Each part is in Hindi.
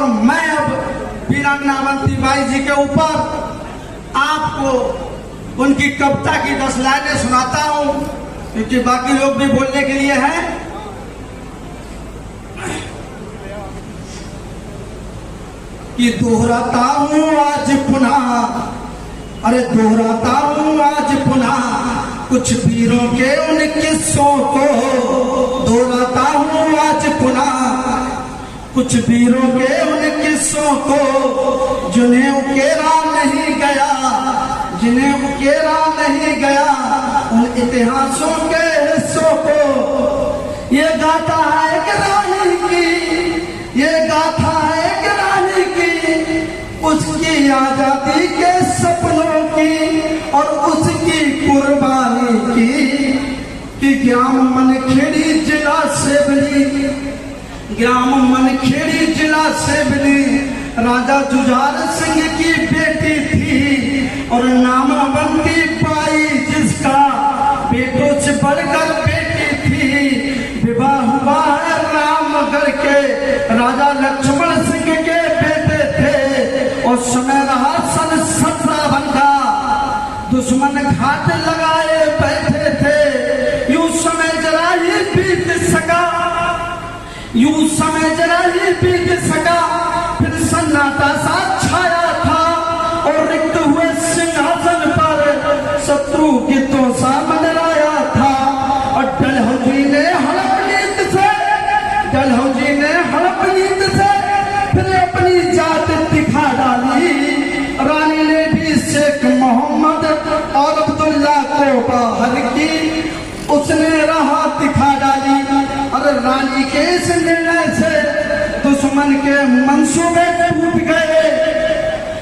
और मैं अब वीरांगनावंती बाई जी के ऊपर आपको उनकी कविता की 10 लाइनें सुनाता हूं, क्योंकि बाकी लोग भी बोलने के लिए हैं। कि दोहराता हूं आज पुनः, अरे दोहराता हूं आज पुनः कुछ वीरों के उन किस्सों को, दोहराता हूं आज पुनः कुछ वीरों के उन किस्सों को, जिन्हें उकेरा नहीं गया, जिन्हें उकेरा नहीं गया उन इतिहासों के हिस्सों को। ये गाथा है एक रानी की, ये गाथा है एक रानी की, उसकी आजादी के सपनों की और उसकी कुर्बानी की। कि ग्राम मनखेड़ी जिला सेवली, ग्राम मनखेड़ी जिला सेवली राजा जुझार सिंह की बेटी थी, और नामवंती बाई जिसका बेटों से बढ़कर बेटी थी। विवाह हुआ है रामगढ़ के राजा लक्ष्मण सिंह के बेटे थे, और समय रहा सन 17 का, दुश्मन घाट लगाए बैठे थे। यूं समय जरा ही बीत सका, यूं समय जरा ही बीत सका, फिर सन्नाटा सा छाया था, और रिक्त हुए सिंहासन पर शत्रु की तोसा मंडराया था। और डलहौजी ने हड़प नींद से, डलहौजी ने हड़प नींद से फिर अपनी जात दिखा डाली। रानी ने भी शेख मोहम्मद और अब्दुल्ला को बाहर की, उसने राह दिखा डाली। और रानी के इस निर्णय से दुश्मन के मंसूबे टूट गए,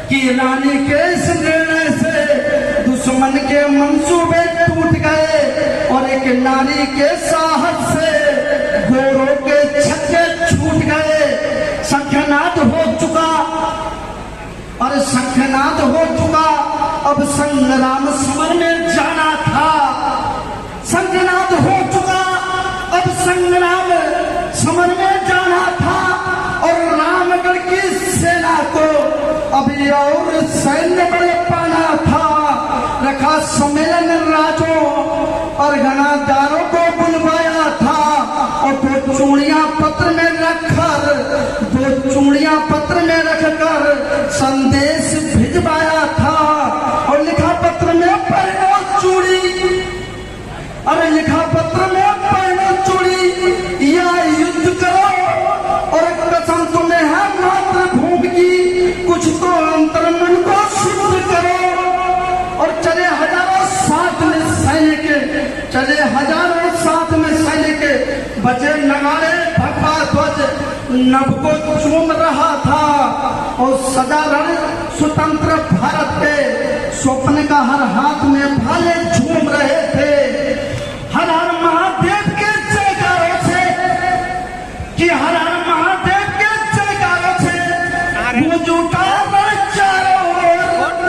कि रानी के इस निर्णय से दुश्मन के मंसूबे टूट गए, और एक नारी के साहस से गोरों के छक्के छूट गए। शंखनाद हो चुका, और शंखनाद हो चुका, अब संग्राम समर में जाना था। शंखनाद हो चुका, अब संग्राम समर में जाना था, और रामगढ़ की सेना को अभी और सैन्य बल पाना था। रखा सम्मेलन राजों और गणादारों को बुलवाया था, और दो चूड़ियां पत्र में रखकर, दो चूड़ियां पत्र में रखकर संदेश भिजवाया था। और लिखा पत्र में पहनो चूड़ी, अरे लिखा पत्र में पहनो चूड़ी, या युद्ध करो, और कसम तुम्हें है मातृभूमि की, कुछ तो अंतर्मन को शुद्ध करो। और चले हजारों साथ में सैनिक, चले हजारों साथ में सैनिक, बजे नगाड़े भगवा ध्वज नभ को चूम रहा था। और सदा रण स्वतंत्र भारत के स्वप्न का हर हाथ में भाले झूम रहे थे। हर हर महादेव के जयकारों से, कि हर हर महादेव के जयकारों से गूंज उठा चारों ओर,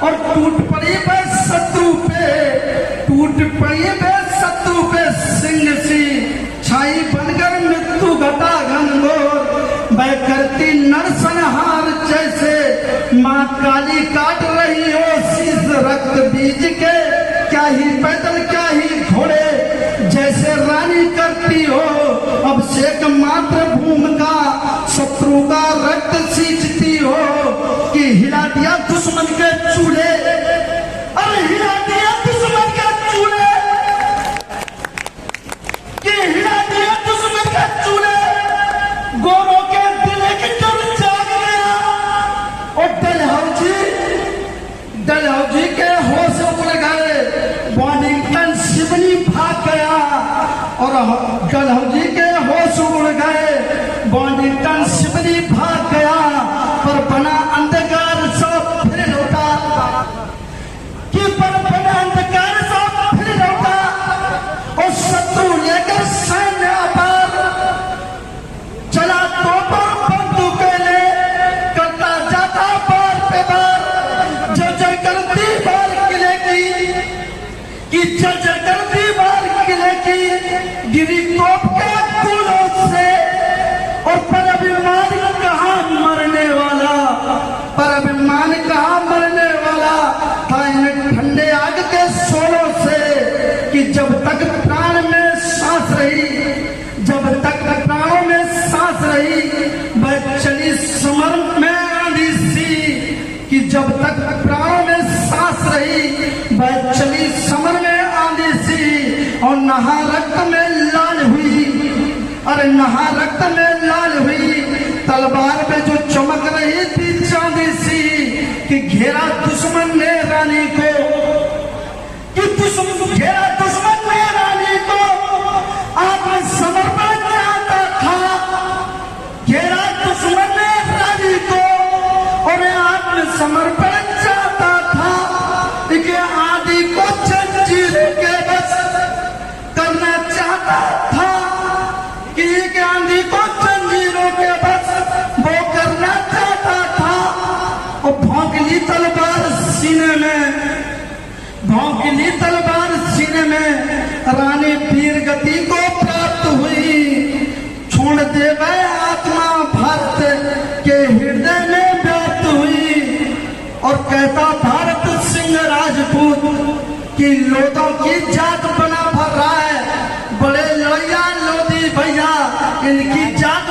और टूट पड़ी वे शत्रु पे, टूट पड़ी वे शत्रु पे सिंह सी छाई बनकर मृत्यु घटा घनघोर। वह करती नरसंहार जैसे माँ काली काट रही हो शीश रक्त बीज के, क्या ही पैदल क्या ही घोड़े, जैसे रानी करती हो अभिषेक मातृभूमि का, शत्रु का रक्त सींचती हो। कि हिला दिया दुश्मन के चूल्हे, अरे हिला दिया दुश्मन के चूल्हे, कि हिला दिया दुश्मन के चूल्हे, गोरों के दिल की जब जाग गया। और डलहौजी के होश उड़ गए, वाशिंगटन सिवनी भाग गया। और डलहौजी के होश उड़ गए, वाशिंगटन सिवनी भाग गया। पर बना अंधकार सब फिर लौटा, कि पर बना अंधकार सब फिर लौटा। और शत्रु लेकर सैन्य पर चला तो पर बंदूकें ले, करता जाता बार पे बार। जय जय कर दीवार किले की, कि जय जय कर दीवार किले की, गिरी तोप के गोलों से। और पर अभिमान कहाँ नहा रक्त में लाल हुई, तलवार पे जो चमक रही थी चांदी सी, कि घेरा दुश्मन ने रानी को, कि घेरा दुश्मन ने रानी को, आत्मसमर्पण चाहता था। घेरा दुश्मन ने रानी को और आत्मसमर्पण चाहता था, कि आदि को जंजीर के बस करना चाहता था, कि आंधी को जंजीरों के बस वो करना चाहता था। और भौंकली तलवार सीने में, भौंकली तलवार सीने में रानी वीर गति को प्राप्त हुई। छोड़ देवे आत्मा भारत के हृदय में व्याप्त हुई। और कहता भारत सिंह राजपूत की लोगों की जात बना भर रहा है, बड़े लड़िया लोधी भैया इनकी जात